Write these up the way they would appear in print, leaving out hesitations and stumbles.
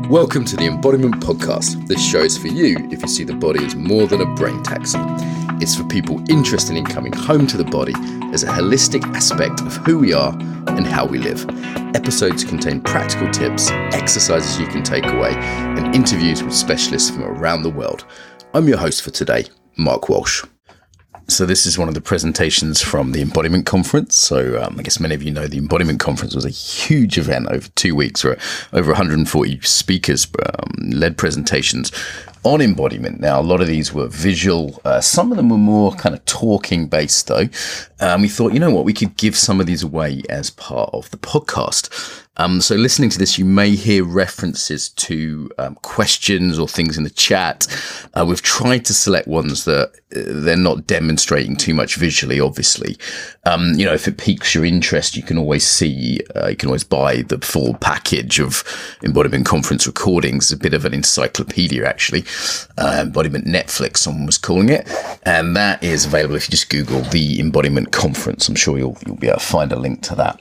Welcome to the Embodiment Podcast. This show is for you if you see the body as more than a brain taxi. It's for people interested in coming home to the body as a holistic aspect of who we are and how we live. Episodes contain practical tips, exercises you can take away, and interviews with specialists from around the world. I'm your host for today, Mark Walsh. So this is one of the presentations from the Embodiment Conference. So I guess many of you know the Embodiment Conference was a huge event over 2 weeks where over 140 speakers led presentations on embodiment. Now, a lot of these were visual. Some of them were more kind of talking based though. We thought, you know what, we could give some of these away as part of the podcast. So listening to this, you may hear references to questions or things in the chat. We've tried to select ones that they're not demonstrating too much visually, obviously. If it piques your interest, you can always buy the full package of Embodiment Conference recordings, a bit of an encyclopedia, actually. Embodiment Netflix, someone was calling it. And that is available if you just Google the Embodiment Conference. I'm sure you'll be able to find a link to that.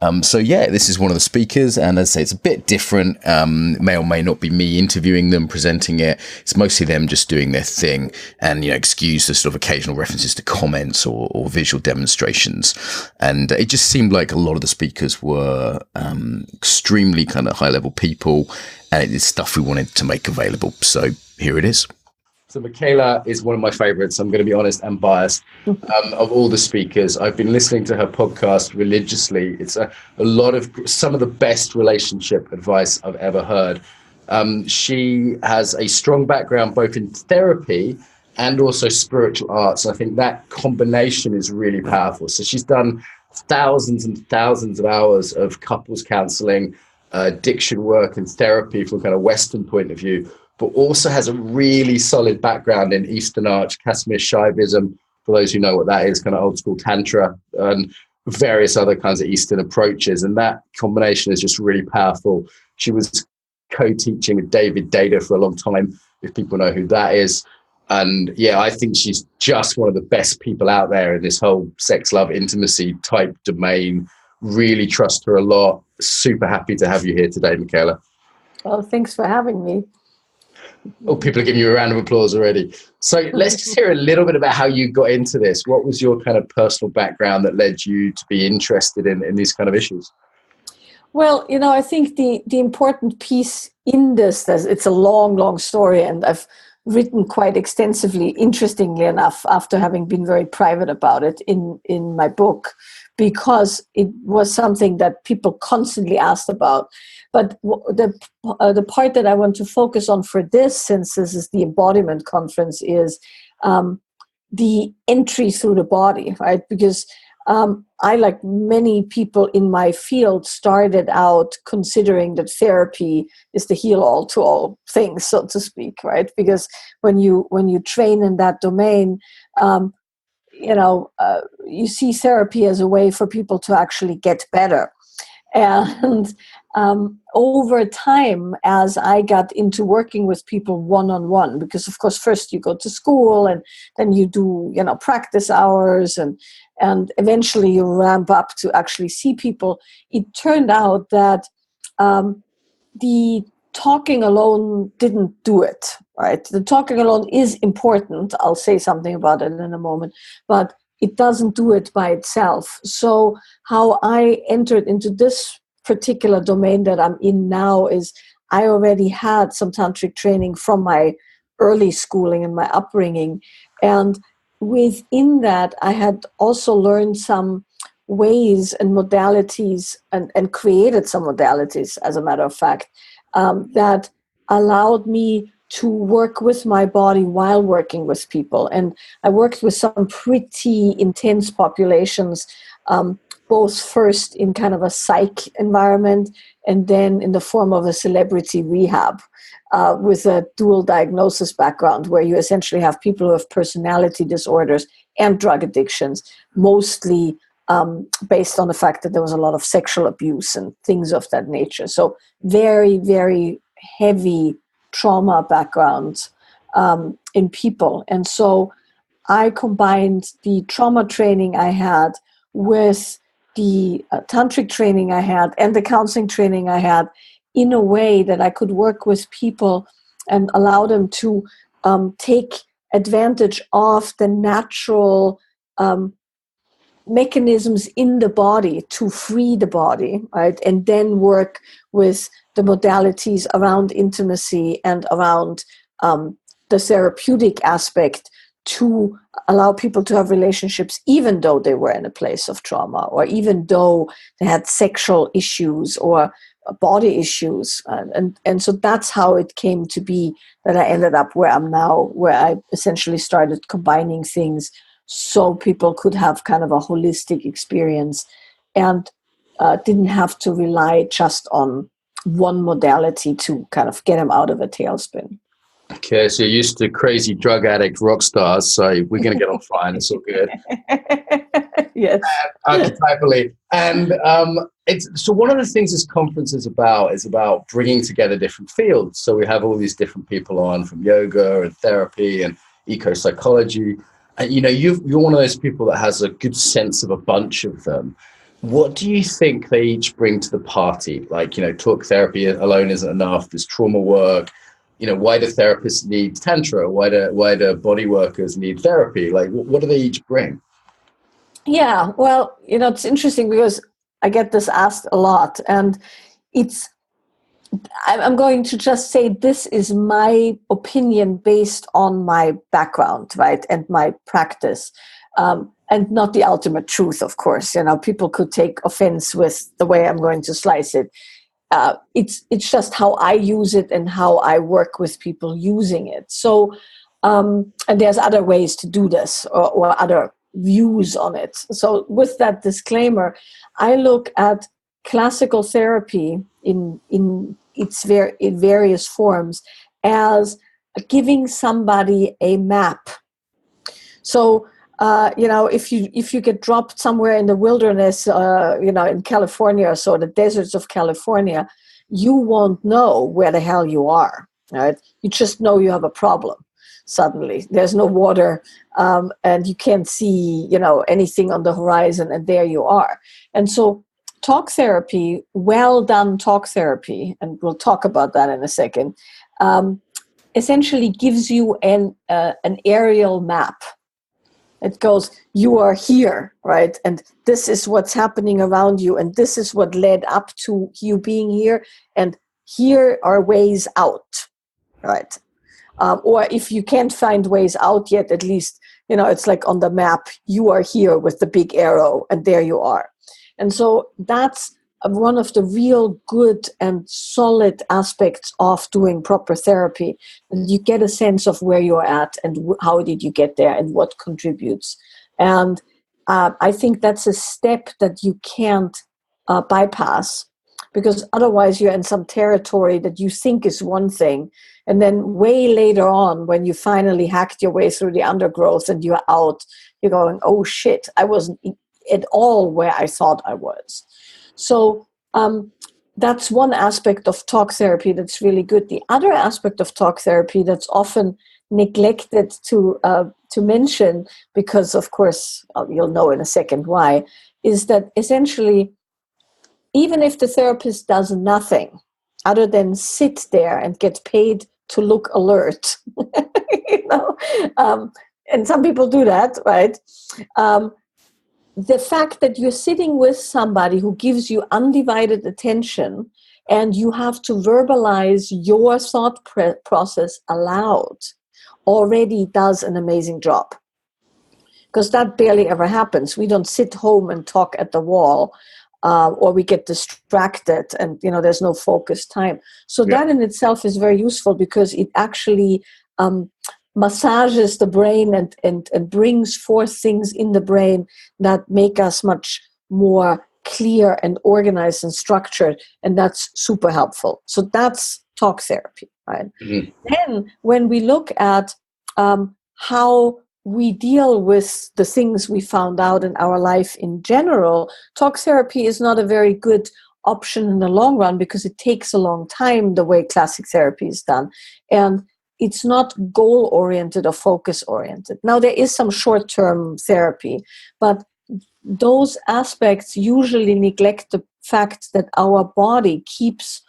This is one of the speakers, and as I say, it's a bit different. May or may not be me interviewing them, presenting it. It's mostly them just doing their thing, and excuse the sort of occasional references to comments or visual demonstrations. And it just seemed like a lot of the speakers were extremely kind of high level people, and it's stuff we wanted to make available. So here it is. So Michaela is one of my favorites, I'm going to be honest and biased, of all the speakers. I've been listening to her podcast religiously. It's some of the best relationship advice I've ever heard. She has a strong background both in therapy and also spiritual arts. I think that combination is really powerful. So she's done thousands and thousands of hours of couples counseling, addiction work and therapy from a kind of Western point of view, but also has a really solid background in Eastern Arts, Kashmir Shaivism, for those who know what that is, kind of old school Tantra, and various other kinds of Eastern approaches. And that combination is just really powerful. She was co-teaching with David Data for a long time, if people know who that is. And yeah, I think she's just one of the best people out there in this whole sex, love, intimacy type domain. Really trust her a lot. Super happy to have you here today, Michaela. Well, thanks for having me. Oh, people are giving you a round of applause already. So let's just hear a little bit about how you got into this. What was your kind of personal background that led you to be interested in these kind of issues? Well, I think the important piece in this, it's a long, long story, and I've written quite extensively, interestingly enough, after having been very private about it in my book, because it was something that people constantly asked about. But the part that I want to focus on for this, since this is the Embodiment Conference, is the entry through the body, right? Because I, like many people in my field, started out considering that therapy is the heal-all to all things, so to speak, right? Because when you train in that domain, you see therapy as a way for people to actually get better. And over time, as I got into working with people one-on-one, because of course, first you go to school and then you do, practice hours and eventually you ramp up to actually see people. It turned out that the talking alone didn't do it, right? The talking alone is important. I'll say something about it in a moment, but it doesn't do it by itself. So how I entered into this particular domain that I'm in now is I already had some tantric training from my early schooling and my upbringing. And within that, I had also learned some ways and modalities and created some modalities, as a matter of fact, that allowed me to work with my body while working with people. And I worked with some pretty intense populations, both first in kind of a psych environment and then in the form of a celebrity rehab with a dual diagnosis background, where you essentially have people who have personality disorders and drug addictions, mostly based on the fact that there was a lot of sexual abuse and things of that nature. So very, very heavy trauma backgrounds in people. And so I combined the trauma training I had with the tantric training I had and the counseling training I had in a way that I could work with people and allow them to take advantage of the natural mechanisms in the body to free the body, right? And then work with the modalities around intimacy and around the therapeutic aspect to allow people to have relationships even though they were in a place of trauma, or even though they had sexual issues or body issues. And so that's how it came to be that I ended up where I'm now, where I essentially started combining things so people could have kind of a holistic experience and didn't have to rely just on one modality to kind of get them out of a tailspin. Okay, so you're used to crazy drug addict rock stars, so we're going to get on fine. It's all good. Yes. Archetypally. And so one of the things this conference is about bringing together different fields. So we have all these different people on from yoga and therapy and eco-psychology. And, you're one of those people that has a good sense of a bunch of them. What do you think they each bring to the party? Like, talk therapy alone isn't enough. There's trauma work. Why do therapists need tantra? Why do body workers need therapy? Like, what do they each bring? Yeah, well, it's interesting because I get this asked a lot, and I'm going to just say this is my opinion based on my background, right, and my practice, and not the ultimate truth, of course. People could take offense with the way I'm going to slice it. It's just how I use it and how I work with people using it. So, and there's other ways to do this, or other views on it. So with that disclaimer, I look at classical therapy in various forms as giving somebody a map. So if you get dropped somewhere in the wilderness, in California or so, the deserts of California, you won't know where the hell you are, right? You just know you have a problem. Suddenly, there's no water, and you can't see, anything on the horizon, and there you are. And so, talk therapy, well done talk therapy, and we'll talk about that in a second, essentially gives you an aerial map. It goes, you are here, right? And this is what's happening around you, and this is what led up to you being here, and here are ways out, right? Or if you can't find ways out yet, at least, it's like on the map, you are here with the big arrow, and there you are. And so that's one of the real good and solid aspects of doing proper therapy. And you get a sense of where you're at and how did you get there and what contributes. And I think that's a step that you can't bypass, because otherwise you're in some territory that you think is one thing. And then way later on, when you finally hacked your way through the undergrowth and you're out, you're going, oh shit, I wasn't at all where I thought I was. So that's one aspect of talk therapy that's really good. The other aspect of talk therapy that's often neglected to mention, because of course, you'll know in a second why, is that essentially, even if the therapist does nothing other than sit there and get paid to look alert, and some people do that, right? The fact that you're sitting with somebody who gives you undivided attention and you have to verbalize your thought process aloud already does an amazing job. Because that barely ever happens. We don't sit home and talk at the wall, or we get distracted and, there's no focused time. So that in itself is very useful because it actually massages the brain and brings forth things in the brain that make us much more clear and organized and structured. And that's super helpful. So that's talk therapy, right? Mm-hmm. Then when we look at how we deal with the things we found out in our life in general, talk therapy is not a very good option in the long run because it takes a long time the way classic therapy is done. And it's not goal-oriented or focus-oriented. Now, there is some short-term therapy, but those aspects usually neglect the fact that our body keeps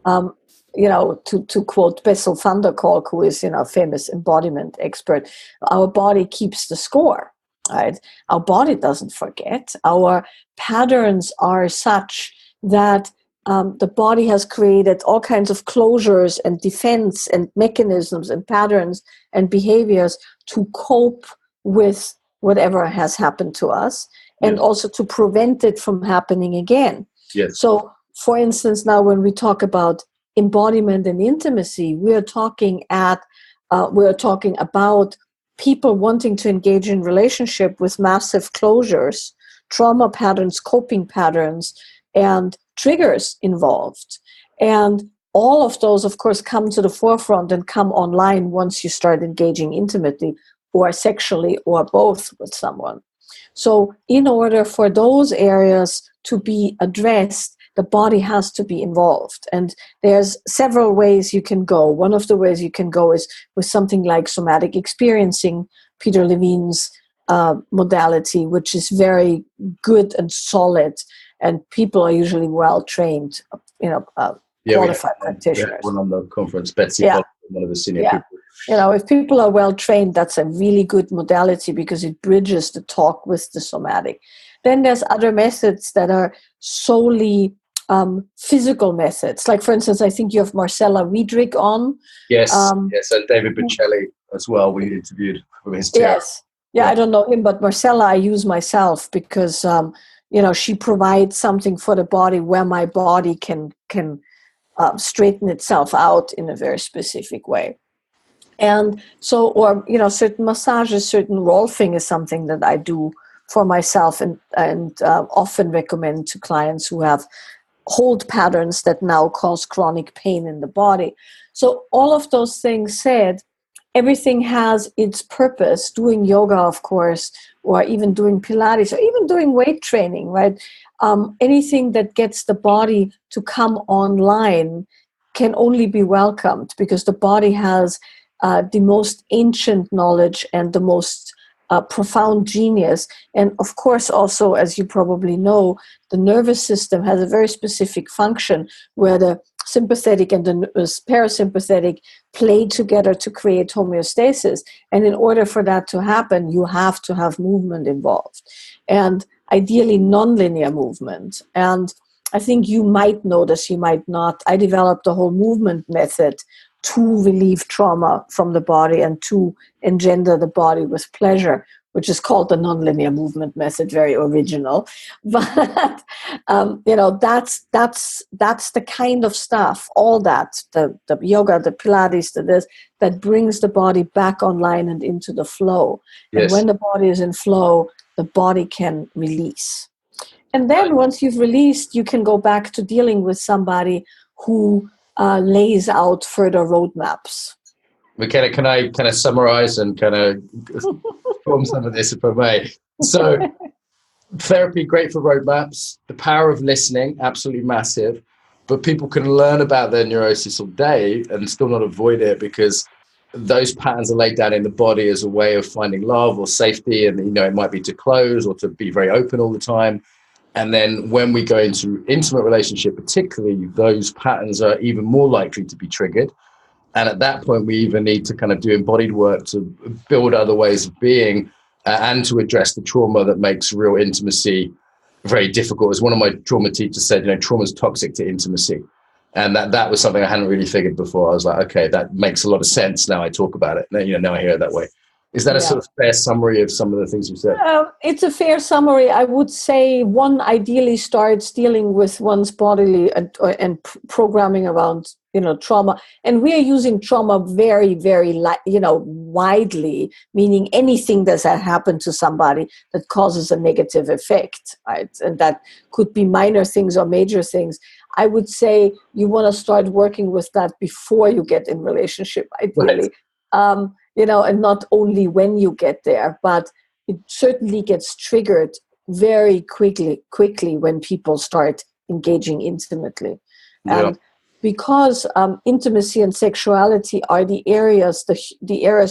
to quote Bessel van der Kolk, who is, a famous embodiment expert, our body keeps the score, right? Our body doesn't forget. Our patterns are such that the body has created all kinds of closures and defense and mechanisms and patterns and behaviors to cope with whatever has happened to us, and also to prevent it from happening again. Yes. So, for instance, now when we talk about embodiment and intimacy, we are talking about people wanting to engage in relationship with massive closures, trauma patterns, coping patterns, and triggers involved. And all of those, of course, come to the forefront and come online once you start engaging intimately or sexually or both with someone. So in order for those areas to be addressed, the body has to be involved. And there's several ways you can go. One of the ways you can go is with something like somatic experiencing, Peter Levine's modality, which is very good and solid. And people are usually well trained, qualified practitioners. We had one on the conference, Betsy, one of the senior people. If people are well trained, that's a really good modality because it bridges the talk with the somatic. Then there's other methods that are solely physical methods. Like, for instance, I think you have Marcella Wiedrich on. Yes, and David Bocelli as well, we interviewed from his chair. Yes. Yeah, I don't know him, but Marcella I use myself because, she provides something for the body where my body can straighten itself out in a very specific way. And so, certain massages, certain rolfing is something that I do for myself and often recommend to clients who have hold patterns that now cause chronic pain in the body. So all of those things said, everything has its purpose. Doing yoga, of course, or even doing Pilates, or even doing weight training, right? Anything that gets the body to come online can only be welcomed because the body has the most ancient knowledge and the most profound genius. And of course, also, as you probably know, the nervous system has a very specific function where the sympathetic and the parasympathetic play together to create homeostasis. And in order for that to happen, you have to have movement involved. And ideally, nonlinear movement. And I think you might notice, you might not. I developed a whole movement method to relieve trauma from the body and to engender the body with pleasure, which is called the nonlinear movement method, very original. But, that's the kind of stuff, all that, the yoga, the Pilates, that brings the body back online and into the flow. Yes. And when the body is in flow, the body can release. And then once you've released, you can go back to dealing with somebody who lays out further roadmaps. Michaela, can I kind of summarize and kind of form some of this if I may? So therapy, great for roadmaps. The power of listening, absolutely massive. But people can learn about their neurosis all day and still not avoid it because those patterns are laid down in the body as a way of finding love or safety. And, it might be to close or to be very open all the time. And then when we go into intimate relationship, particularly, those patterns are even more likely to be triggered. And at that point, we even need to kind of do embodied work to build other ways of being and to address the trauma that makes real intimacy very difficult. As one of my trauma teachers said, trauma is toxic to intimacy. And that was something I hadn't really figured before. I was like, okay, that makes a lot of sense now I talk about it. Now I hear it that way. Is that a sort of fair summary of some of the things you said? It's a fair summary. I would say one ideally starts dealing with one's bodily and programming around, trauma. And we are using trauma very, very, widely, meaning anything that's happened to somebody that causes a negative effect, right? And that could be minor things or major things. I would say you want to start working with that before you get in relationship, ideally. Right. And not only when you get there, but it certainly gets triggered very quickly when people start engaging intimately. Yeah. And because intimacy and sexuality are the areas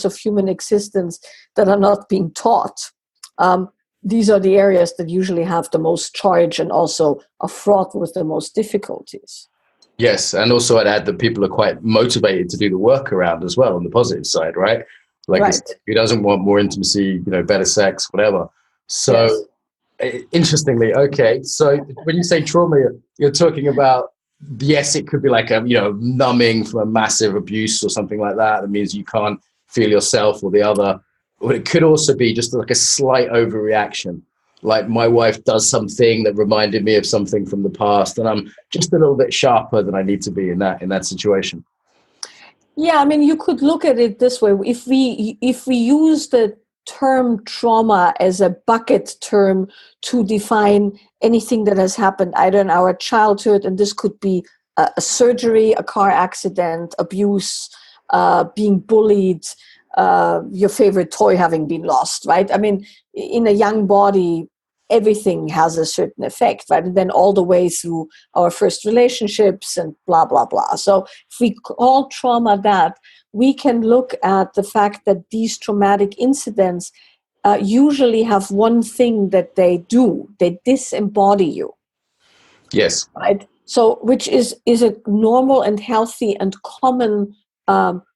of human existence that are not being taught, these are the areas that usually have the most charge and also are fraught with the most difficulties. Yes, and also I'd add that people are quite motivated to do the work around as well on the positive side, right? Like it's, Right. who doesn't want more intimacy, better sex, whatever. Yes. So interestingly, okay, so when you say trauma, you're talking about, yes, it could be like a numbing from a massive abuse or something like that. That means you can't feel yourself or the other, but it could also be just like a slight overreaction. Like my wife does something that reminded me of something from the past, and I'm just a little bit sharper than I need to be in that situation. Yeah, I mean, you could look at it this way. If we use the term trauma as a bucket term to define anything that has happened either in our childhood, and this could be a surgery, a car accident, abuse, being bullied, your favorite toy having been lost, right? I mean, in a young body, everything has a certain effect, right? And then all the way through our first relationships and blah, blah, blah. So if we call trauma that, we can look at the fact that these traumatic incidents usually have one thing that they do: they disembody you. Yes. Right? So, which is a normal and healthy and common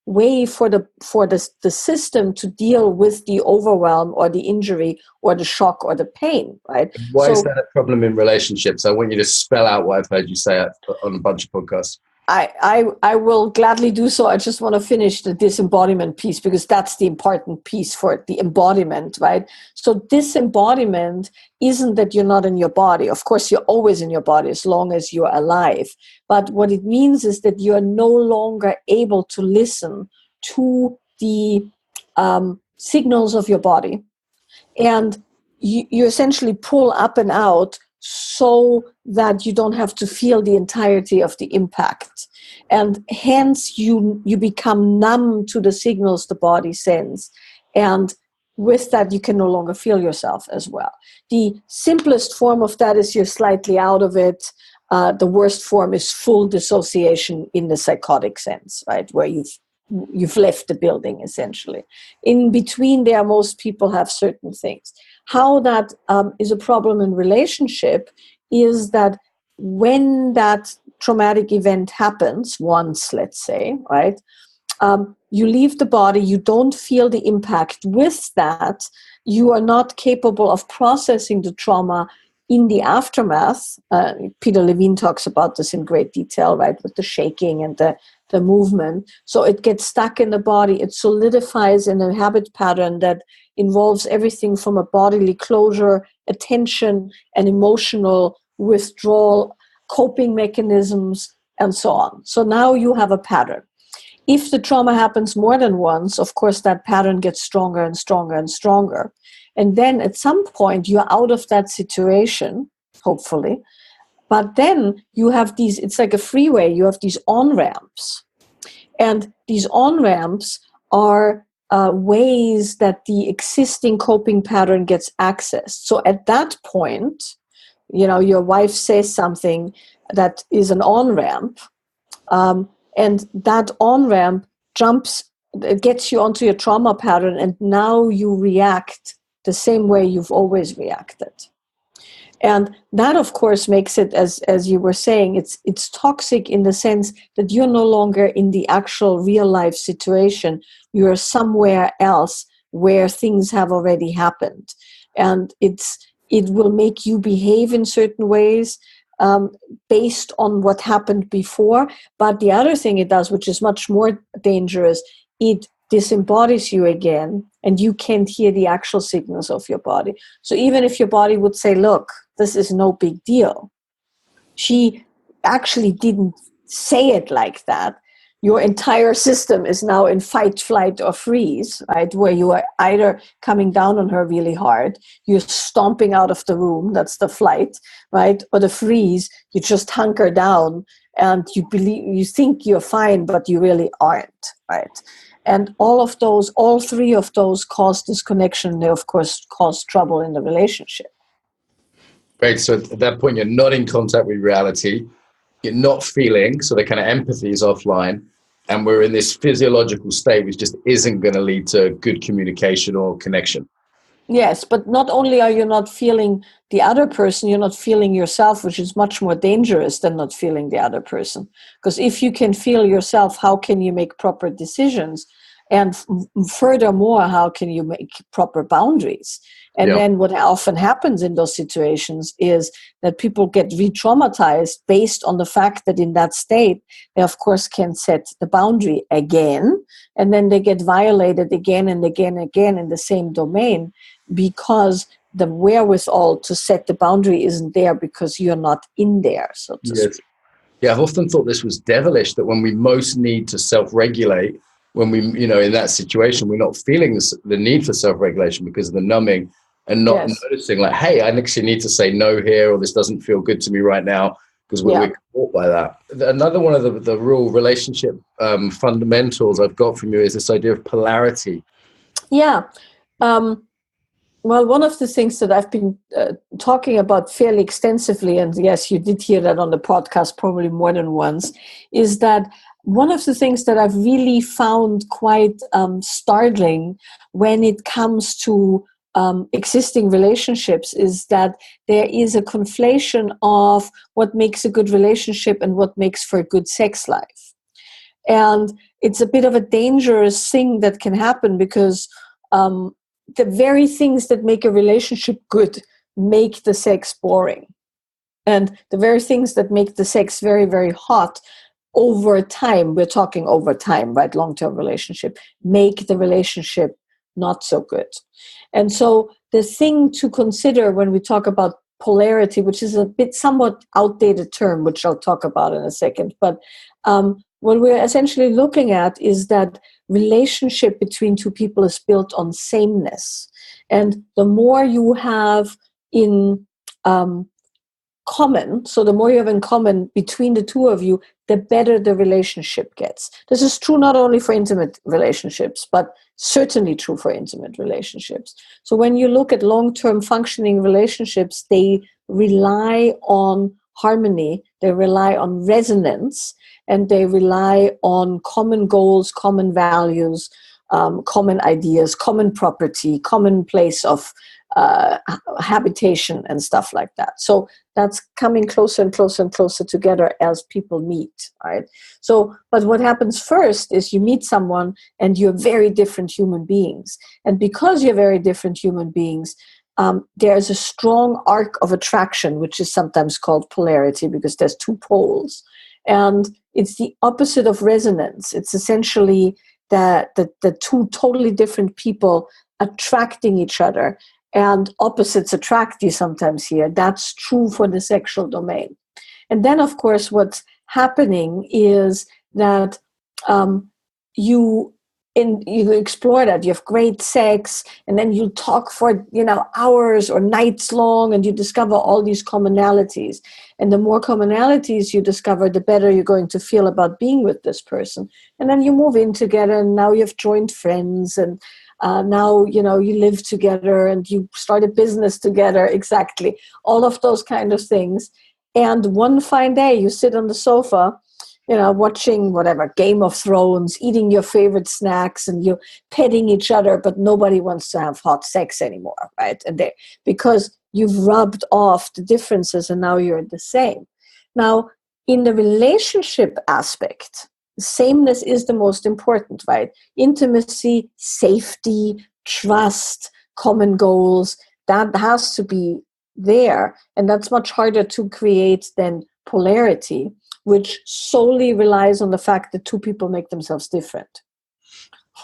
way for the system to deal with the overwhelm or the injury or the shock or the pain, right? Why is So that a problem in relationships? I want you to spell out what I've heard you say on a bunch of podcasts. I will gladly do so. I just want to finish the disembodiment piece because that's the important piece for it, the embodiment, right? So disembodiment isn't that you're not in your body. Of course, you're always in your body as long as you're alive. But what it means is that you are no longer able to listen to the signals of your body. And you essentially pull up and out so that you don't have to feel the entirety of the impact. And hence you become numb to the signals the body sends. And with that, you can no longer feel yourself as well. The simplest form of that is you're slightly out of it. The worst form is full dissociation in the psychotic sense, right? Where you've left the building essentially. In between there, most people have certain things. How that is a problem in relationship is that when that traumatic event happens once, let's say, right, you leave the body, you don't feel the impact. With that, you are not capable of processing the trauma in the aftermath. Peter Levine talks about this in great detail, right, with the shaking and the movement. So it gets stuck in the body. It solidifies in a habit pattern that involves everything from a bodily closure, attention, and emotional withdrawal, coping mechanisms, and so on. So now you have a pattern. If the trauma happens more than once, of course, that pattern gets stronger and stronger and stronger. And then at some point, you're out of that situation, hopefully. But then you have these, it's like a freeway, you have these on-ramps. And these on-ramps are ways that the existing coping pattern gets accessed. So at that point, your wife says something that is an on-ramp, and that on-ramp it gets you onto your trauma pattern, and now you react the same way you've always reacted. And that, of course, makes it, as you were saying, it's toxic in the sense that you're no longer in the actual real life situation. You're somewhere else where things have already happened. And it will make you behave in certain ways based on what happened before. But the other thing it does, which is much more dangerous, it disembodies you again, and you can't hear the actual signals of your body. So even if your body would say, look, this is no big deal, she actually didn't say it like that. Your entire system is now in fight, flight, or freeze, right? Where you are either coming down on her really hard, you're stomping out of the room, that's the flight, right? Or the freeze, you just hunker down and you think you're fine, but you really aren't, right? And all three of those cause disconnection. They, of course, cause trouble in the relationship. Great. So at that point, you're not in contact with reality. You're not feeling. So the kind of empathy is offline. And we're in this physiological state, which just isn't going to lead to good communication or connection. Yes, but not only are you not feeling the other person, you're not feeling yourself, which is much more dangerous than not feeling the other person. Because if you can feel yourself, how can you make proper decisions? And furthermore, how can you make proper boundaries? And Yeah. then what often happens in those situations is that people get re-traumatized based on the fact that in that state, they of course can set the boundary again, and then they get violated again and again and again in the same domain, because the wherewithal to set the boundary isn't there because you're not in there, so to Yes. speak. Yeah, I've often thought this was devilish, that when we most need to self-regulate, when we, in that situation, we're not feeling the need for self-regulation because of the numbing, and not Yes. noticing like, hey, I actually need to say no here, or this doesn't feel good to me right now, because Yeah. we're caught by that. Another one of the real relationship fundamentals I've got from you is this idea of polarity. Yeah. Um, well, one of the things that I've been talking about fairly extensively, and yes, you did hear that on the podcast probably more than once, is that one of the things that I've really found quite startling when it comes to existing relationships is that there is a conflation of what makes a good relationship and what makes for a good sex life. And it's a bit of a dangerous thing that can happen because the very things that make a relationship good make the sex boring. And the very things that make the sex very, very hot over time, we're talking over time, right? Long-term relationship, make the relationship not so good. And so the thing to consider when we talk about polarity, which is a bit somewhat outdated term, which I'll talk about in a second, but what we're essentially looking at is that relationship between two people is built on sameness. And the more you have in common, so the more you have in common between the two of you, the better the relationship gets. This is true not only for intimate relationships, but certainly true for intimate relationships. So when you look at long-term functioning relationships, they rely on harmony, they rely on resonance, and they rely on common goals, common values, common ideas, common property, common place of habitation and stuff like that. So that's coming closer and closer and closer together as people meet, right? So, but what happens first is you meet someone and you're very different human beings. And because you're very different human beings, there's a strong arc of attraction, which is sometimes called polarity because there's two poles. And it's the opposite of resonance. It's essentially the two totally different people attracting each other, and opposites attract you sometimes here. That's true for the sexual domain. And then, of course, what's happening is that you explore that. You have great sex, and then you talk for hours or nights long, and you discover all these commonalities. And the more commonalities you discover, the better you're going to feel about being with this person. And then you move in together, and now you have joined friends, and now you live together, and you start a business together. Exactly, all of those kind of things. And one fine day, you sit on the sofa, watching whatever, Game of Thrones, eating your favorite snacks, and you're petting each other, but nobody wants to have hot sex anymore, right? And because you've rubbed off the differences, and now you're the same. Now, in the relationship aspect, sameness is the most important, right? Intimacy, safety, trust, common goals, that has to be there. And that's much harder to create than polarity, which solely relies on the fact that two people make themselves different.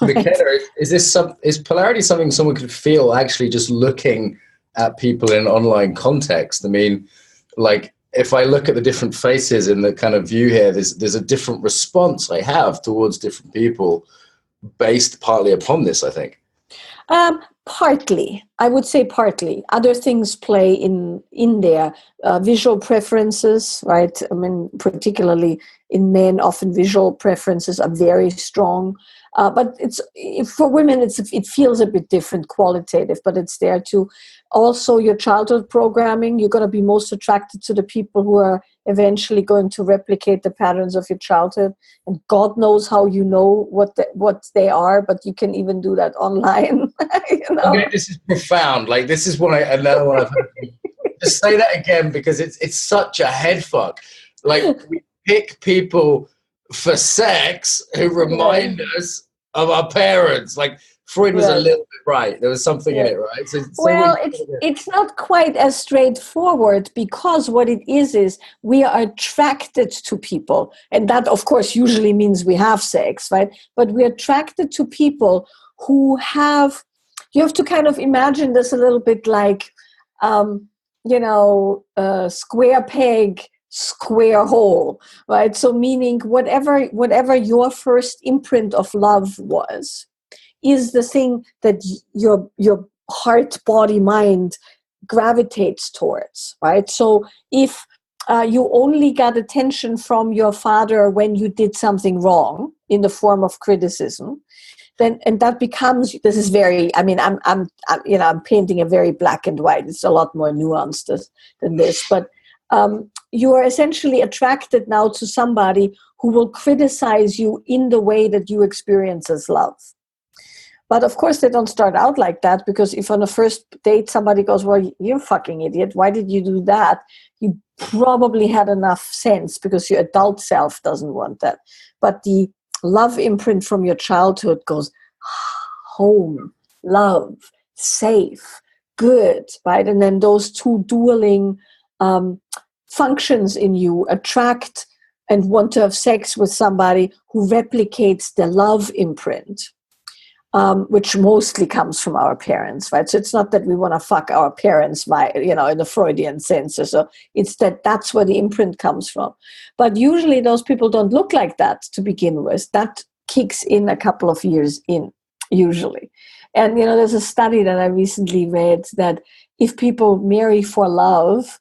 Right? Michaela, is polarity something someone could feel actually just looking at people in an online context? I mean, like, if I look at the different faces in the kind of view here, there's a different response I have towards different people based partly upon this, I think. Partly, I would say partly. Other things play in there. Visual preferences, right? I mean, particularly In men, often visual preferences are very strong. But for women, it feels a bit different, qualitative, but it's there too. Also, your childhood programming, you're going to be most attracted to the people who are eventually going to replicate the patterns of your childhood. And God knows how you know what they are, but you can even do that online. Okay, this is profound. Like, this is another one I've heard. Just say that again, because it's such a head fuck. Like, we pick people for sex who remind us of our parents. Like, Freud was a little bit right. There was something in it, right? So well, it's not quite as straightforward, because what it is we are attracted to people. And that, of course, usually means we have sex, right? But we're attracted to people who have, you have to kind of imagine this a little bit like, square peg, square hole, right? So meaning whatever your first imprint of love was, is the thing that your heart, body, mind gravitates towards, right? So if you only got attention from your father when you did something wrong in the form of criticism, then, and that becomes, this is very, I mean, I'm painting a very black and white. It's a lot more nuanced than this, but you are essentially attracted now to somebody who will criticize you in the way that you experience as love. But of course, they don't start out like that, because if on the first date somebody goes, well, you're a fucking idiot, why did you do that? You probably had enough sense, because your adult self doesn't want that. But the love imprint from your childhood goes, home, love, safe, good, right? And then those two dueling functions in you attract and want to have sex with somebody who replicates the love imprint. Which mostly comes from our parents, right? So it's not that we want to fuck our parents in the Freudian sense. So it's that's where the imprint comes from. But usually those people don't look like that to begin with. That kicks in a couple of years in, usually. And, there's a study that I recently read that if people marry for love,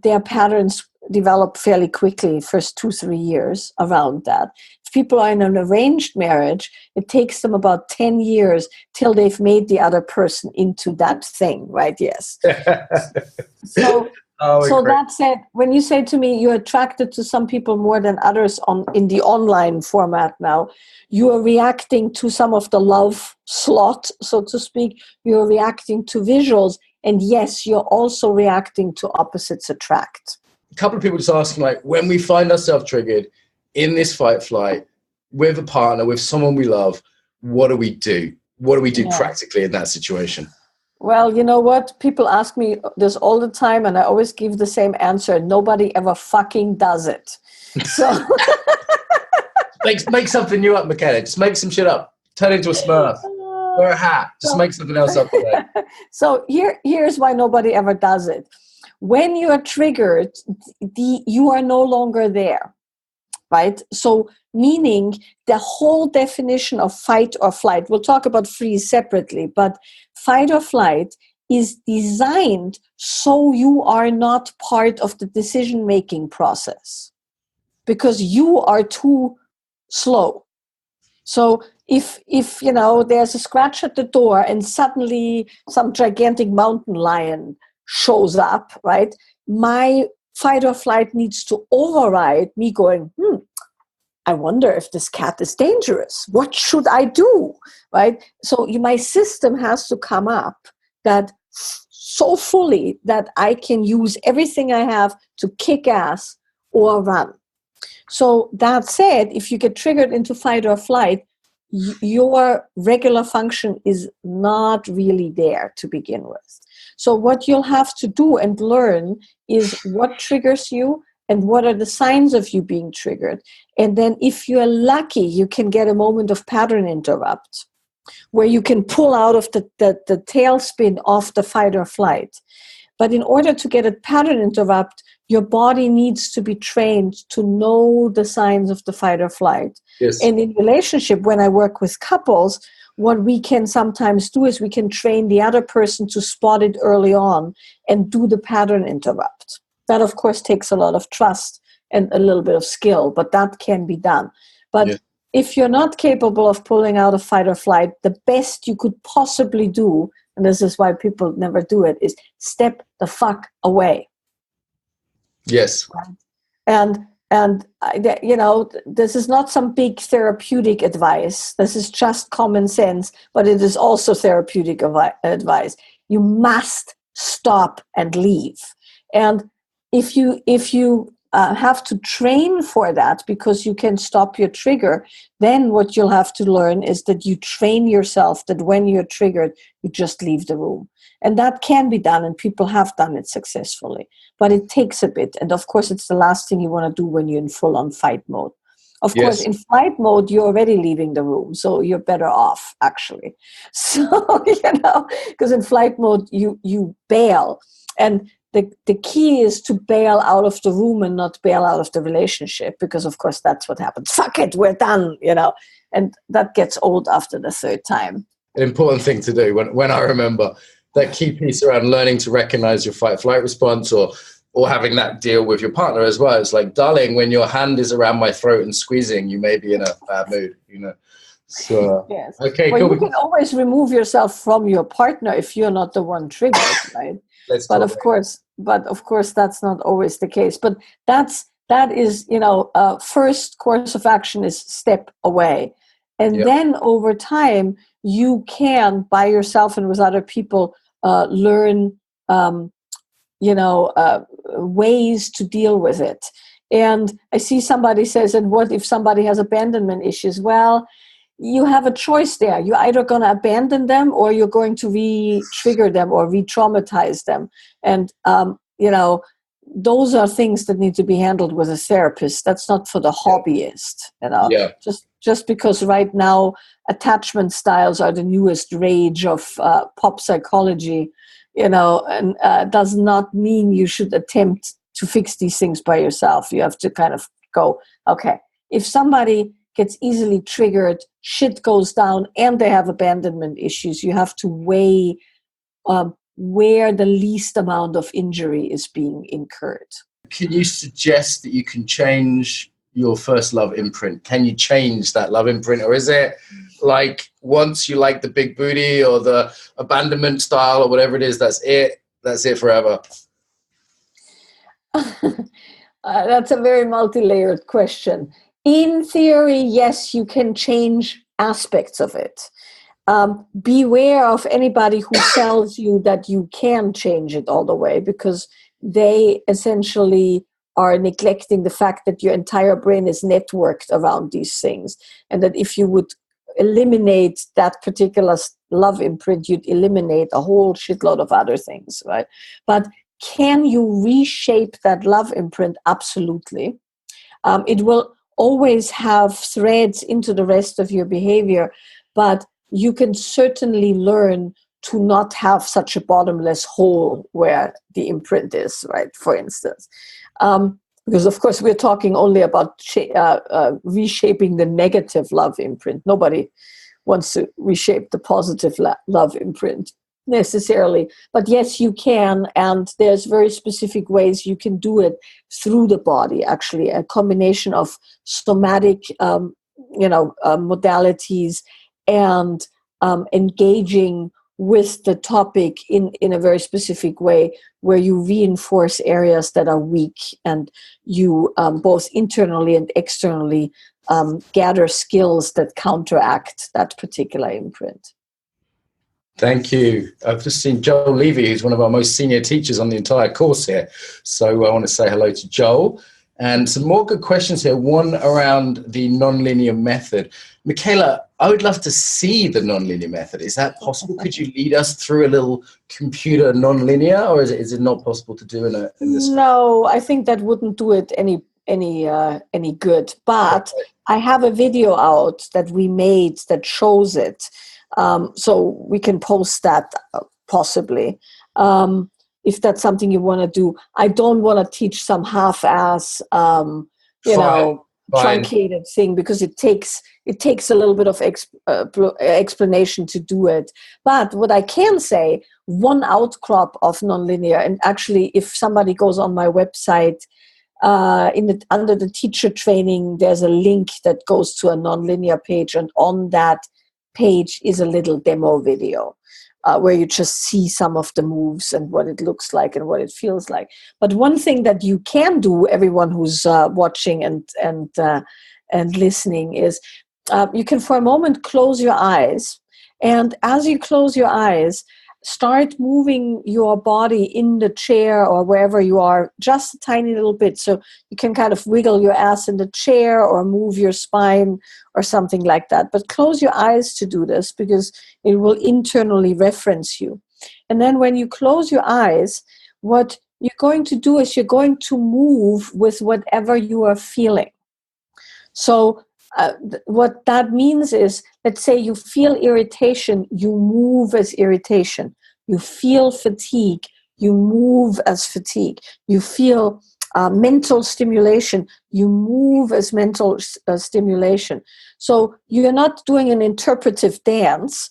their patterns develop fairly quickly, first 2-3 years around that. If people are in an arranged marriage, it takes them about 10 years till they've made the other person into that thing, right? Yes. So that said, when you say to me you're attracted to some people more than others in the online format now, you are reacting to some of the love slot, so to speak. You're reacting to visuals. And yes, you're also reacting to opposites attract. A couple of people just asking, like, when we find ourselves triggered in this fight flight with a partner, with someone we love, what do we do? What do we do practically in that situation? Well, you know what? People ask me this all the time, and I always give the same answer. Nobody ever fucking does it. So make something new up, Michaela. Just make some shit up. Turn into a Smurf. Wear a hat. Just make something else up today. So here's why nobody ever does it. When you are triggered, you are no longer there, right? So meaning the whole definition of fight or flight, we'll talk about freeze separately, but fight or flight is designed so you are not part of the decision-making process, because you are too slow. So if there's a scratch at the door and suddenly some gigantic mountain lion shows up, right? My fight or flight needs to override me going, I wonder if this cat is dangerous. What should I do, right? So my system has to come up that so fully that I can use everything I have to kick ass or run. So that said, if you get triggered into fight or flight, your regular function is not really there to begin with. So what you'll have to do and learn is what triggers you and what are the signs of you being triggered. And then if you're lucky, you can get a moment of pattern interrupt where you can pull out of the tailspin of the fight or flight. But in order to get a pattern interrupt, your body needs to be trained to know the signs of the fight or flight. Yes. And in relationship, when I work with couples, what we can sometimes do is we can train the other person to spot it early on and do the pattern interrupt. That, of course, takes a lot of trust and a little bit of skill, but that can be done. But Yeah. if you're not capable of pulling out of fight or flight, the best you could possibly do, and this is why people never do it, is step the fuck away. Yes. And this is not some big therapeutic advice. This is just common sense, but it is also therapeutic advice. You must stop and leave. And if you have to train for that because you can stop your trigger, then what you'll have to learn is that you train yourself that when you're triggered, you just leave the room. And that can be done, and people have done it successfully. But it takes a bit. And of course, it's the last thing you want to do when you're in full-on fight mode. Of course, in flight mode, you're already leaving the room, so you're better off, actually. So, because in flight mode, you bail. And the key is to bail out of the room and not bail out of the relationship, because, of course, that's what happens. Fuck it, we're done, And that gets old after the third time. An important thing to do when I remember that key piece around learning to recognize your fight-flight response or having that deal with your partner as well. It's like, darling, when your hand is around my throat and squeezing, you may be in a bad mood, So, yes. Okay, well, cool. You can always remove yourself from your partner if you're not the one triggered, right? But of course, that's not always the case. But that is, first course of action is step away. And then over time, you can, by yourself and with other people, learn, ways to deal with it. And I see somebody says, and what if somebody has abandonment issues? Well, you have a choice there. You're either going to abandon them or you're going to re-trigger them or re-traumatize them. And, those are things that need to be handled with a therapist. That's not for the hobbyist, Just because right now attachment styles are the newest rage of pop psychology, and does not mean you should attempt to fix these things by yourself. You have to kind of go, okay, if somebody gets easily triggered, shit goes down, and they have abandonment issues, you have to weigh where the least amount of injury is being incurred. Can you suggest that you can change your first love imprint? Can you change that love imprint? Or is it like once you like the big booty or the abandonment style or whatever it is, that's it forever? That's a very multi-layered question. In theory, yes, you can change aspects of it. Beware of anybody who tells you that you can change it all the way, because they essentially are neglecting the fact that your entire brain is networked around these things, and that if you would eliminate that particular love imprint, you'd eliminate a whole shitload of other things, right? But can you reshape that love imprint? Absolutely. It will always have threads into the rest of your behavior, but you can certainly learn to not have such a bottomless hole where the imprint is, right, for instance. Because, of course, we're talking only about reshaping the negative love imprint. Nobody wants to reshape the positive love imprint necessarily. But yes, you can, and there's very specific ways you can do it through the body, actually, a combination of somatic modalities and engaging with the topic in a very specific way, where you reinforce areas that are weak, and you both internally and externally gather skills that counteract that particular imprint. Thank you. I've just seen Joel Levy, who's one of our most senior teachers on the entire course here. So I want to say hello to Joel. And some more good questions here. One around the nonlinear method. Michaela, I would love to see the nonlinear method. Is that possible? Could you lead us through a little computer nonlinear, or is it not possible to do in this? No, I think that wouldn't do it any good. But I have a video out that we made that shows it. So we can post that possibly. If that's something you want to do. I don't want to teach some half-ass, truncated thing, because it takes a little bit of explanation to do it. But what I can say, one outcrop of nonlinear, and actually if somebody goes on my website, under the teacher training, there's a link that goes to a nonlinear page, and on that page is a little demo video where you just see some of the moves and what it looks like and what it feels like. But one thing that you can do, everyone who's watching and listening, is you can for a moment close your eyes, and as you close your eyes, start moving your body in the chair or wherever you are just a tiny little bit. So you can kind of wiggle your ass in the chair or move your spine or something like that. But close your eyes to do this, because it will internally reference you. And then when you close your eyes, what you're going to do is you're going to move with whatever you are feeling. So what that means is, let's say you feel irritation, you move as irritation. You feel fatigue, you move as fatigue. You feel mental stimulation, you move as mental stimulation. So you're not doing an interpretive dance.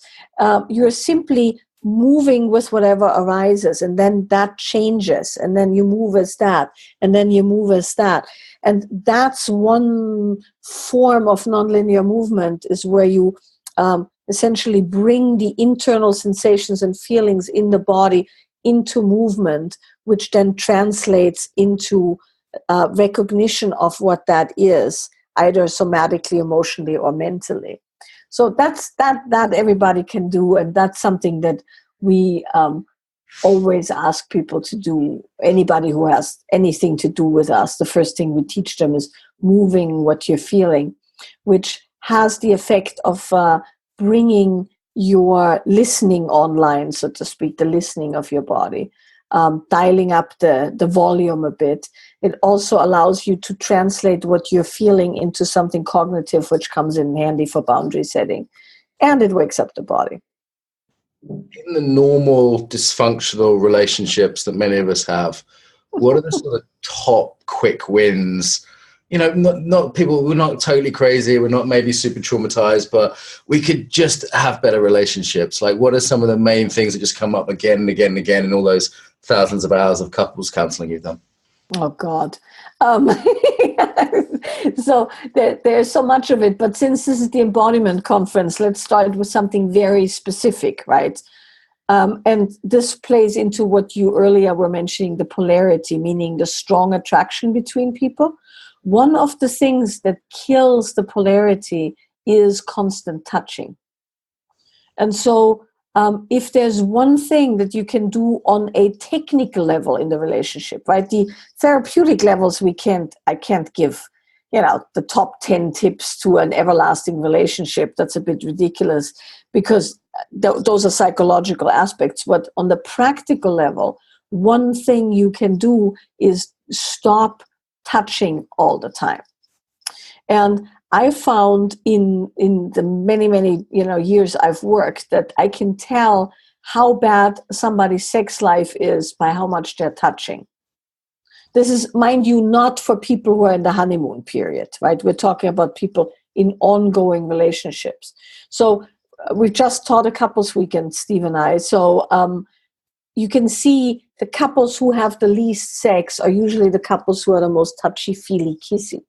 You're simply moving with whatever arises, and then that changes, and then you move as that, and then you move as that. And that's one form of nonlinear movement, is where you essentially bring the internal sensations and feelings in the body into movement, which then translates into recognition of what that is, either somatically, emotionally, or mentally. So that everybody can do, and that's something that we always ask people to do. Anybody who has anything to do with us, the first thing we teach them is moving what you're feeling, which has the effect of bringing your listening online, so to speak, the listening of your body, dialing up the volume a bit. It also allows you to translate what you're feeling into something cognitive, which comes in handy for boundary setting, and it wakes up the body. In the normal dysfunctional relationships that many of us have, what are the sort of top quick wins? You know, not people, we're not totally crazy, we're not maybe super traumatized, but we could just have better relationships. Like, what are some of the main things that just come up again and again and again in all those thousands of hours of couples counseling you've done? Oh, God. So there's so much of it, but since this is the embodiment conference, let's start with something very specific, right? And this plays into what you earlier were mentioning, the polarity, meaning the strong attraction between people. One of the things that kills the polarity is constant touching. And so if there's one thing that you can do on a technical level in the relationship, right? The therapeutic levels I can't give, the top 10 tips to an everlasting relationship. That's a bit ridiculous, because those are psychological aspects. But on the practical level, one thing you can do is stop touching all the time. And I found in the many years I've worked that I can tell how bad somebody's sex life is by how much they're touching. This is, mind you, not for people who are in the honeymoon period, right? We're talking about people in ongoing relationships. So we've just taught a couples weekend, Steve and I. So you can see the couples who have the least sex are usually the couples who are the most touchy-feely, kissy.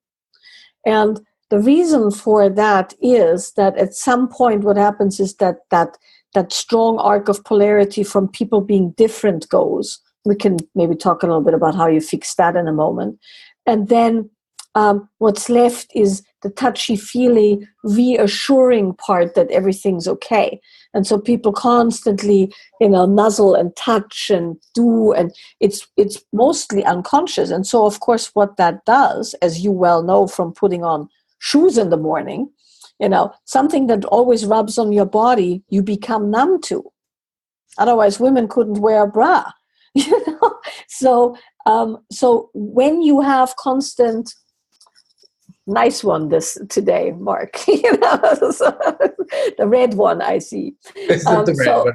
And the reason for that is that at some point what happens is that strong arc of polarity from people being different goes. We can maybe talk a little bit about how you fix that in a moment. And then what's left is the touchy-feely, reassuring part that everything's okay. And so people constantly, nuzzle and touch and do, and it's mostly unconscious. And so, of course, what that does, as you well know from putting on shoes in the morning, something that always rubs on your body, you become numb to. Otherwise, women couldn't wear a bra. So when you have constant, nice one this today, Mark, the red one I see. The red one.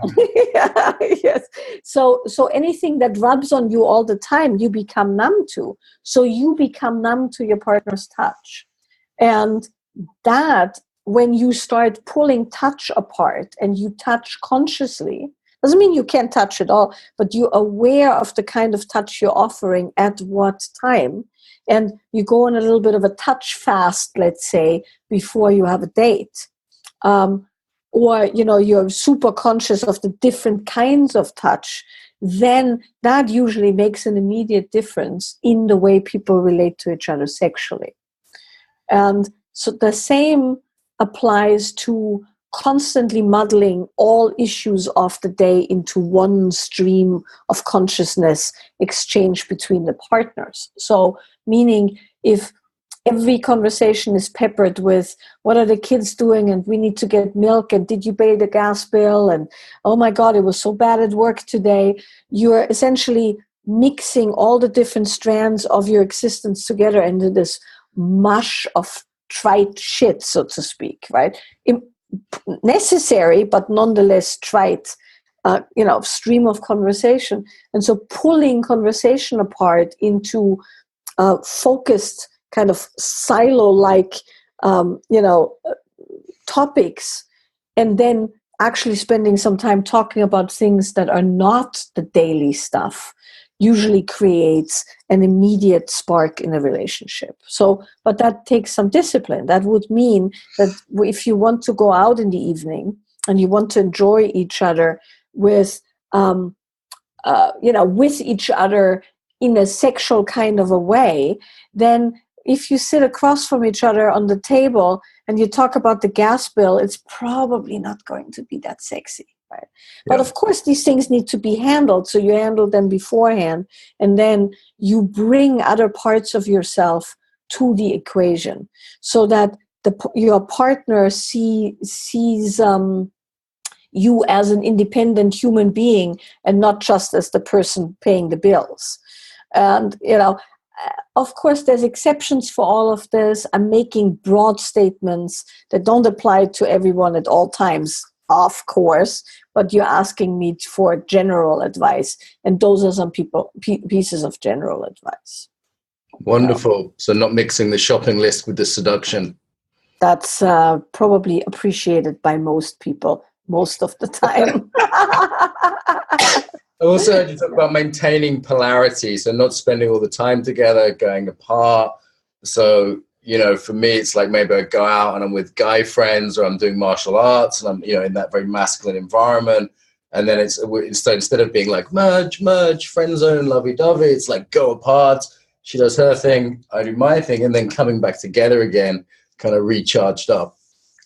Yeah, yes. So anything that rubs on you all the time, you become numb to. So you become numb to your partner's touch. And that, when you start pulling touch apart and you touch consciously, doesn't mean you can't touch at all, but you're aware of the kind of touch you're offering at what time. and you go on a little bit of a touch fast, let's say, before you have a date. Or, you're super conscious of the different kinds of touch, then that usually makes an immediate difference in the way people relate to each other sexually. And so the same applies to constantly muddling all issues of the day into one stream of consciousness exchange between the partners. So, meaning if every conversation is peppered with what are the kids doing and we need to get milk and did you pay the gas bill and oh my God, it was so bad at work today, you're essentially mixing all the different strands of your existence together into this mush of trite shit, so to speak, right? Necessary, but nonetheless trite, stream of conversation. And so pulling conversation apart into focused kind of silo-like, topics, and then actually spending some time talking about things that are not the daily stuff usually creates an immediate spark in a relationship. So, but that takes some discipline. That would mean that if you want to go out in the evening and you want to enjoy each other with, with each other in a sexual kind of a way, then if you sit across from each other on the table and you talk about the gas bill, it's probably not going to be that sexy, right? Yeah. But of course, these things need to be handled. So you handle them beforehand, and then you bring other parts of yourself to the equation so that your partner sees you as an independent human being and not just as the person paying the bills. And, of course, there's exceptions for all of this. I'm making broad statements that don't apply to everyone at all times, of course, but you're asking me for general advice. And those are some pieces of general advice. Wonderful. So not mixing the shopping list with the seduction. That's probably appreciated by most people most of the time. I also heard you talk about maintaining polarity, so not spending all the time together, going apart. So, for me, it's like maybe I go out and I'm with guy friends or I'm doing martial arts and I'm, in that very masculine environment. And then instead of being like merge, friend zone, lovey-dovey, it's like go apart. She does her thing, I do my thing, and then coming back together again, kind of recharged up.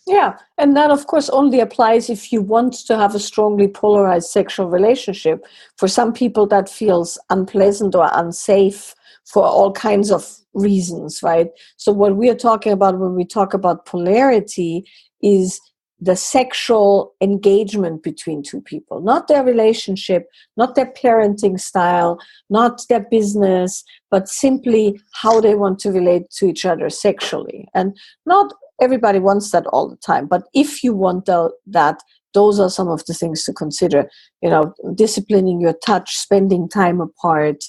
Yeah, and that, of course, only applies if you want to have a strongly polarized sexual relationship. For some people, that feels unpleasant or unsafe for all kinds of reasons, right? So what we are talking about when we talk about polarity is the sexual engagement between two people, not their relationship, not their parenting style, not their business, but simply how they want to relate to each other sexually. And not everybody wants that all the time, but if you want that, those are some of the things to consider. Disciplining your touch, spending time apart,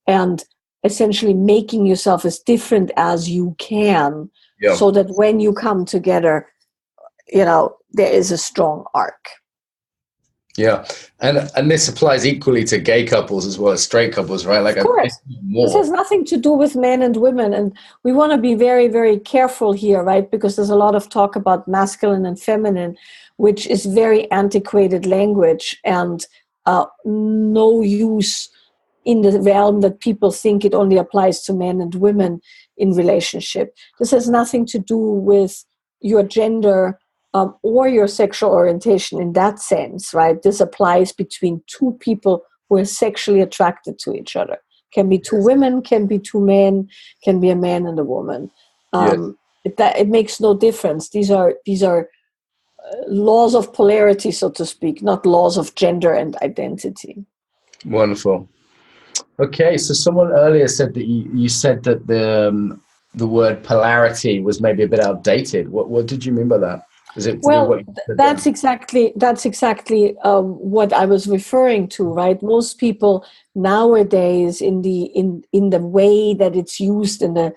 and essentially making yourself as different as you can, so that when you come together, there is a strong arc. Yeah. And this applies equally to gay couples as well as straight couples, right? Like, of course. This has nothing to do with men and women. And we want to be very, very careful here, right? Because there's a lot of talk about masculine and feminine, which is very antiquated language and no use in the realm that people think it only applies to men and women in relationship. This has nothing to do with your gender or your sexual orientation in that sense, right? This applies between two people who are sexually attracted to each other. Can be two women, can be two men, can be a man and a woman. It makes no difference. These are laws of polarity, so to speak, not laws of gender and identity. Wonderful. Okay, so someone earlier said that you said that the word polarity was maybe a bit outdated. What did you mean by that? That's exactly what I was referring to, right? Most people nowadays, in the way that it's used in the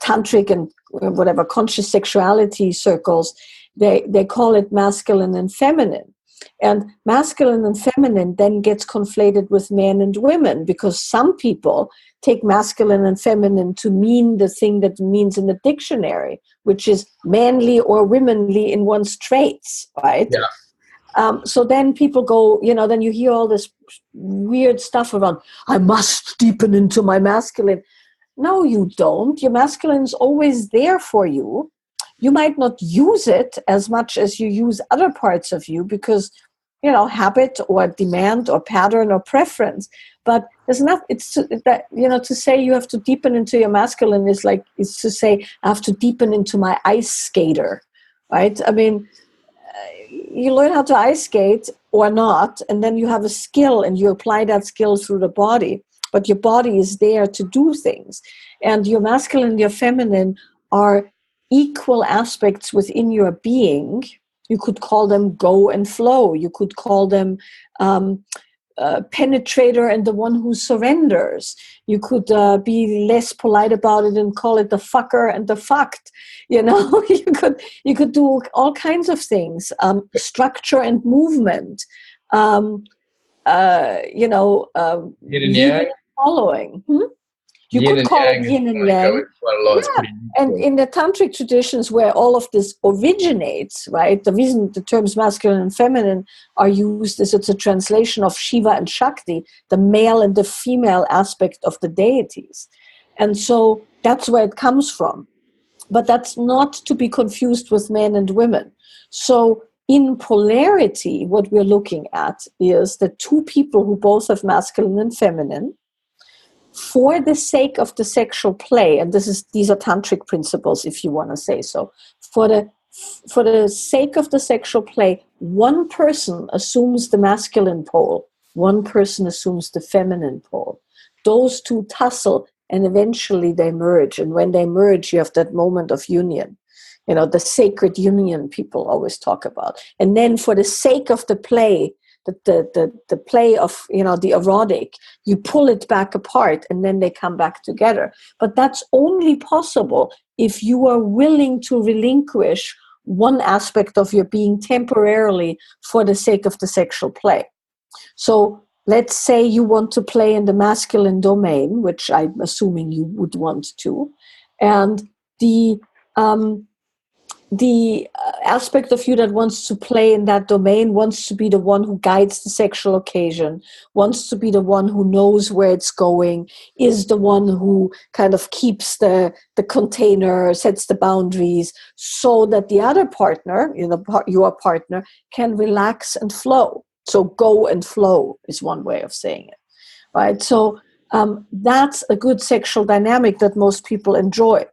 tantric and whatever conscious sexuality circles, they call it masculine and feminine. And masculine and feminine then gets conflated with men and women, because some people take masculine and feminine to mean the thing that it means in the dictionary, which is manly or womanly in one's traits, right? Yeah. So then people go, then you hear all this weird stuff around, I must deepen into my masculine. No, you don't. Your masculine is always there for you. You might not use it as much as you use other parts of you because, habit or demand or pattern or preference. But there's not, to say you have to deepen into your masculine is to say I have to deepen into my ice skater, right? I mean, you learn how to ice skate or not, and then you have a skill and you apply that skill through the body. But your body is there to do things. And your masculine and your feminine are equal aspects within your being. You could call them go and flow. You could call them penetrator and the one who surrenders. You could be less polite about it and call it the fucker and the fucked. You could do all kinds of things. Structure and movement. Yin and yang. Following. You Yin could and call yang it yin and yang. Yeah. And in the tantric traditions where all of this originates, right, the reason the terms masculine and feminine are used is it's a translation of Shiva and Shakti, the male and the female aspect of the deities. And so that's where it comes from. But that's not to be confused with men and women. So in polarity, what we're looking at is the two people who both have masculine and feminine, for the sake of the sexual play, and these are tantric principles, if you want to say so, for the sake of the sexual play, one person assumes the masculine pole, one person assumes the feminine pole. Those two tussle, and eventually they merge. And when they merge, you have that moment of union. The sacred union people always talk about. And then for the sake of the play, the play of the erotic, you pull it back apart and then they come back together. But that's only possible if you are willing to relinquish one aspect of your being temporarily for the sake of the sexual play. So let's say you want to play in the masculine domain, which I'm assuming you would want to, and the aspect of you that wants to play in that domain wants to be the one who guides the sexual occasion, wants to be the one who knows where it's going, is the one who kind of keeps the container, sets the boundaries, so that the other partner, your partner, can relax and flow. So go and flow is one way of saying it, right? So that's a good sexual dynamic that most people enjoy.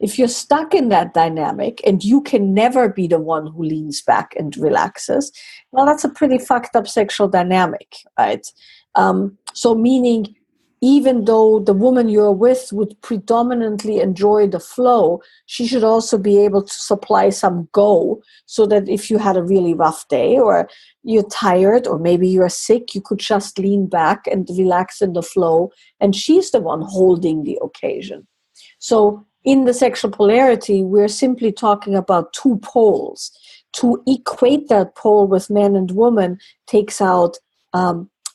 If you're stuck in that dynamic and you can never be the one who leans back and relaxes, well, that's a pretty fucked up sexual dynamic, right? So meaning, even though the woman you're with would predominantly enjoy the flow, she should also be able to supply some go, so that if you had a really rough day or you're tired or maybe you're sick, you could just lean back and relax in the flow, and she's the one holding the occasion. So in the sexual polarity, we're simply talking about two poles. To equate that pole with man and woman takes out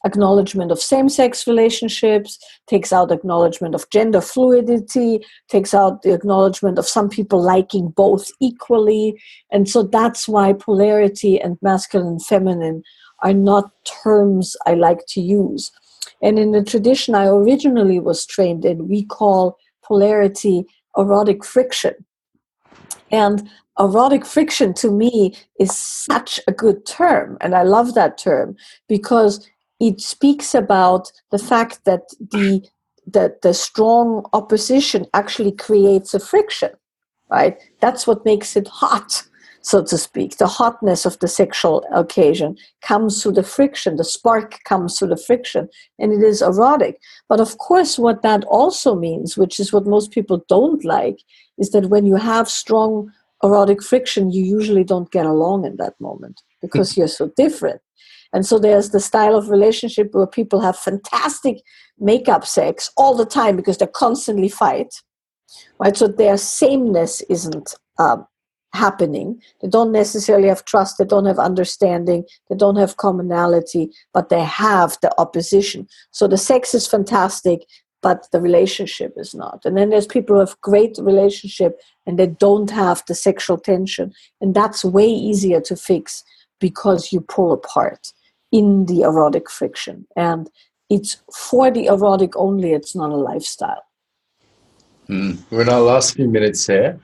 acknowledgement of same-sex relationships, takes out acknowledgement of gender fluidity, takes out the acknowledgement of some people liking both equally. And so that's why polarity and masculine and feminine are not terms I like to use. And in the tradition I originally was trained in, we call polarity erotic friction. And erotic friction to me is such a good term, and I love that term because it speaks about the fact that the strong opposition actually creates a friction, right? That's what makes it hot, so to speak. The hotness of the sexual occasion comes through the friction. The spark comes through the friction, and it is erotic. But of course, what that also means, which is what most people don't like, is that when you have strong erotic friction, you usually don't get along in that moment because you're so different. And so there's the style of relationship where people have fantastic make-up sex all the time because they constantly fight, right? So their sameness isn't happening. They don't necessarily have trust, they don't have understanding, they don't have commonality, but they have the opposition. So the sex is fantastic, but the relationship is not. And then there's people who have great relationship and they don't have the sexual tension. And that's way easier to fix because you pull apart in the erotic friction. And it's for the erotic only, it's not a lifestyle. We're in our last few minutes here.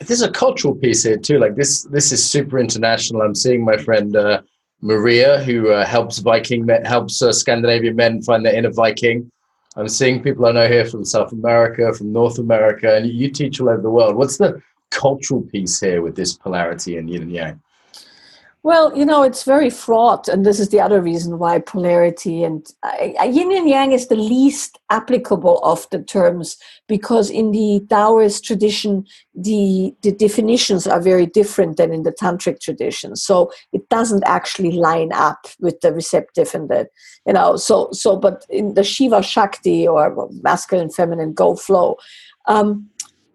There's a cultural piece here too. Like this is super international. I'm seeing my friend Maria, who helps Scandinavian men find their inner Viking. I'm seeing people I know here from South America, from North America, and you teach all over the world. What's the cultural piece here with this polarity and yin and yang? Well, it's very fraught, and this is the other reason why polarity and yin and yang is the least applicable of the terms, because in the Taoist tradition, the definitions are very different than in the Tantric tradition. So it doesn't actually line up with the receptive and the, but in the Shiva Shakti or masculine, feminine, go flow.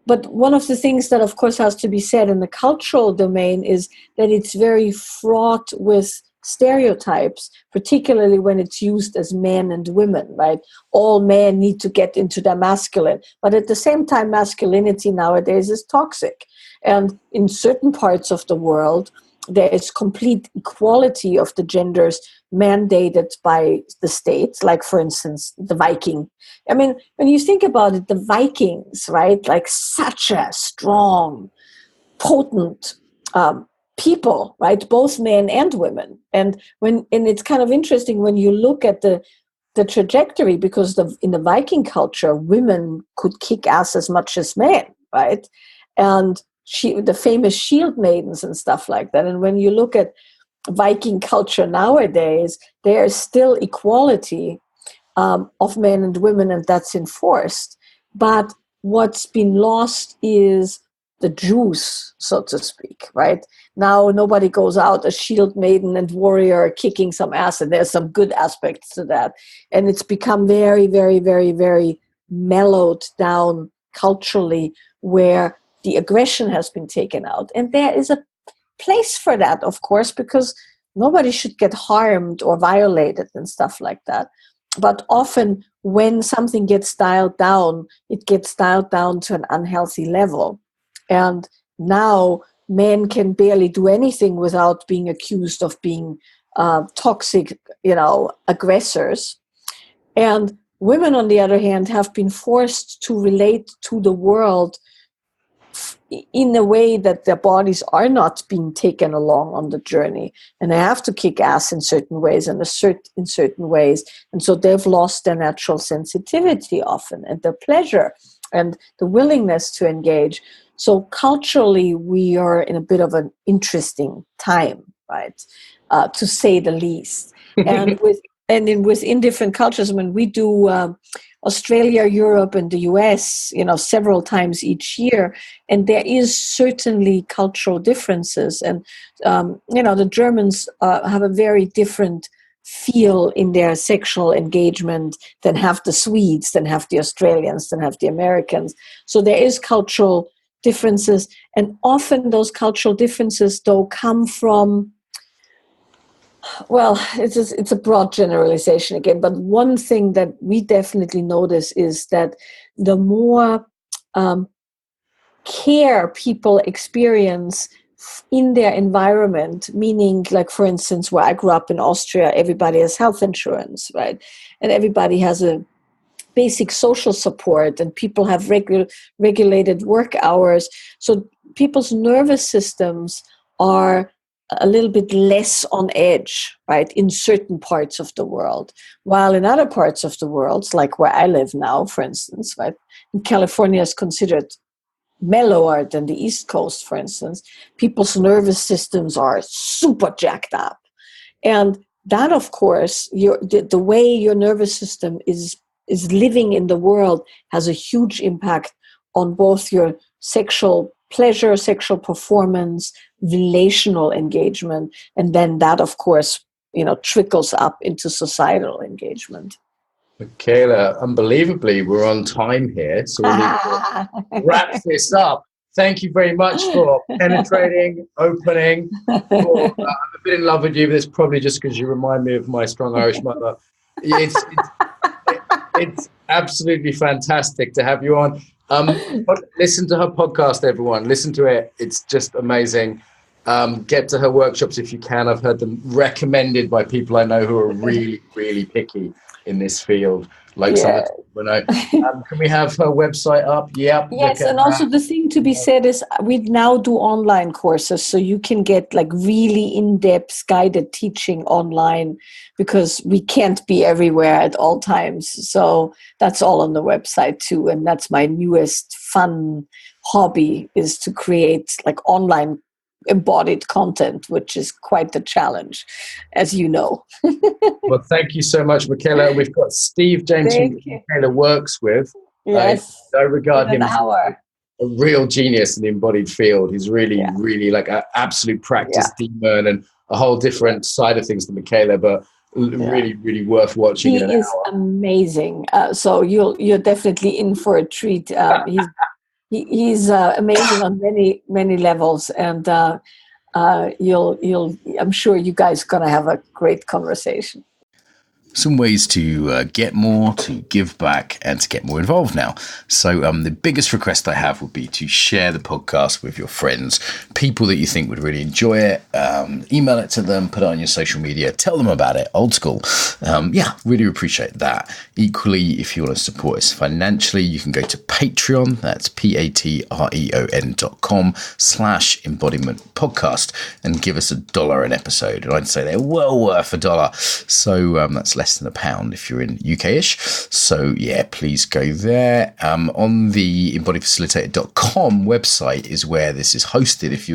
But one of the things that, of course, has to be said in the cultural domain is that it's very fraught with stereotypes, particularly when it's used as men and women, right? All men need to get into their masculine. But at the same time, masculinity nowadays is toxic. And in certain parts of the world, there is complete equality of the genders mandated by the state, like, for instance, the Viking. I mean, when you think about it, the Vikings, right, like such a strong, potent people, right, both men and women. And it's kind of interesting when you look at the trajectory, because in the Viking culture, women could kick ass as much as men, right? And the famous shield maidens and stuff like that. And when you look at Viking culture nowadays, there is still equality of men and women, and that's enforced. But what's been lost is the juice, so to speak, right? Now nobody goes out a shield maiden and warrior kicking some ass, and there's some good aspects to that. And it's become very, very, very, very mellowed down culturally, where the aggression has been taken out. And there is a place for that, of course, because nobody should get harmed or violated and stuff like that. But often when something gets dialed down, it gets dialed down to an unhealthy level. And now men can barely do anything without being accused of being toxic, aggressors. And women, on the other hand, have been forced to relate to the world in a way that their bodies are not being taken along on the journey, and they have to kick ass in certain ways and assert in certain ways. And so they've lost their natural sensitivity often, and their pleasure and the willingness to engage. So culturally, we are in a bit of an interesting time, right? To say the least. And within different cultures, I mean, we do Australia, Europe, and the US, several times each year, and there is certainly cultural differences. And the Germans have a very different feel in their sexual engagement than have the Swedes, than have the Australians, than have the Americans. So there is cultural differences, and often those cultural differences, though, come from, well, it's a broad generalization again, but one thing that we definitely notice is that the more care people experience in their environment, meaning, like, for instance, where I grew up in Austria, everybody has health insurance, right? And everybody has a basic social support, and people have regulated work hours. So people's nervous systems are a little bit less on edge, right, in certain parts of the world. While in other parts of the world, like where I live now, for instance, right, California is considered mellower than the East Coast, for instance, people's nervous systems are super jacked up. And that, of course, the way your nervous system is living in the world has a huge impact on both your sexual pleasure, sexual performance, relational engagement, and then that, of course, trickles up into societal engagement. Michaela, unbelievably, we're on time here, so we need to wrap this up. thank you very much for penetrating, opening. I'm a bit in love with you, but it's probably just because you remind me of my strong Irish mother. It's absolutely fantastic to have you on. Listen to her podcast, everyone. Listen to it. It's just amazing. Get to her workshops if you can. I've heard them recommended by people I know who are really, really picky in this field. Like some of the people I know. Can we have her website up? Yep. Yes, and also the thing to be said is we now do online courses, so you can get like really in-depth guided teaching online because we can't be everywhere at all times. So that's all on the website too, and that's my newest fun hobby is to create like online embodied content, which is quite the challenge, as you know. Well, thank you so much, Michaela. We've got Steve James, who Michaela works with. Yes, I regard him as a real genius in the embodied field. He's really, really like an absolute practice demon and a whole different side of things to Michaela, but really, really worth watching. He is amazing. So you're definitely in for a treat. He's amazing on many, many levels, and I'm sure you guys are going to have a great conversation. Some ways to get more, to give back, and to get more involved now. So the biggest request I have would be to share the podcast with your friends, people that you think would really enjoy it. Email it to them, put it on your social media, tell them about it, old school. Really appreciate that. Equally, if you want to support us financially, you can go to Patreon. That's patreon.com/embodiment podcast and give us $1 an episode. And I'd say they're well worth $1. So that's less than £1 if you're in UK-ish. So please go there. On the embodiedfacilitator.com website is where this is hosted. If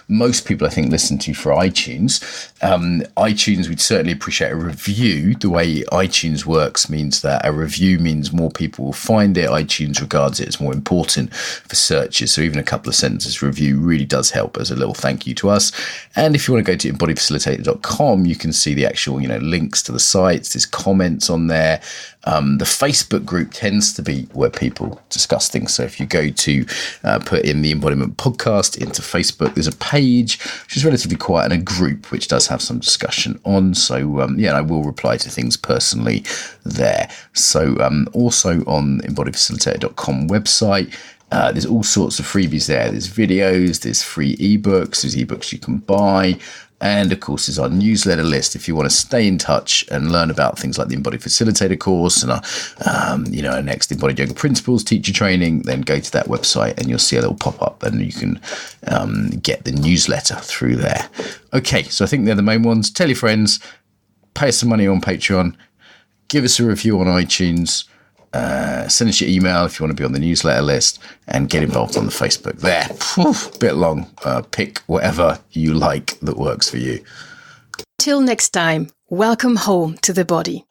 most people I think listen to for iTunes. iTunes, we'd certainly appreciate a review. The way iTunes works means that a review means more people will find it. iTunes regards it as more important for searches. So even a couple of sentences review really does help as a little thank you to us. And if you want to go to embodiedfacilitator.com, you can see the actual, links to the sites. There's comments on there. The Facebook group tends to be where people discuss things. So if you go to put in the Embodiment Podcast into Facebook, there's a page which is relatively quiet and a group which does have some discussion on. So I will reply to things personally there. So also on embodiedfacilitator.com website, there's all sorts of freebies there. There's videos, there's free ebooks, there's ebooks you can buy. And of course, there's our newsletter list. If you want to stay in touch and learn about things like the Embodied Facilitator course and our next Embodied Yoga Principles teacher training, then go to that website and you'll see a little pop-up and you can get the newsletter through there. Okay, so I think they're the main ones. Tell your friends, pay us some money on Patreon, give us a review on iTunes, send us your email if you want to be on the newsletter list, and get involved on the Facebook there. Bit long. Pick whatever you like that works for you. Till next time, welcome home to the body.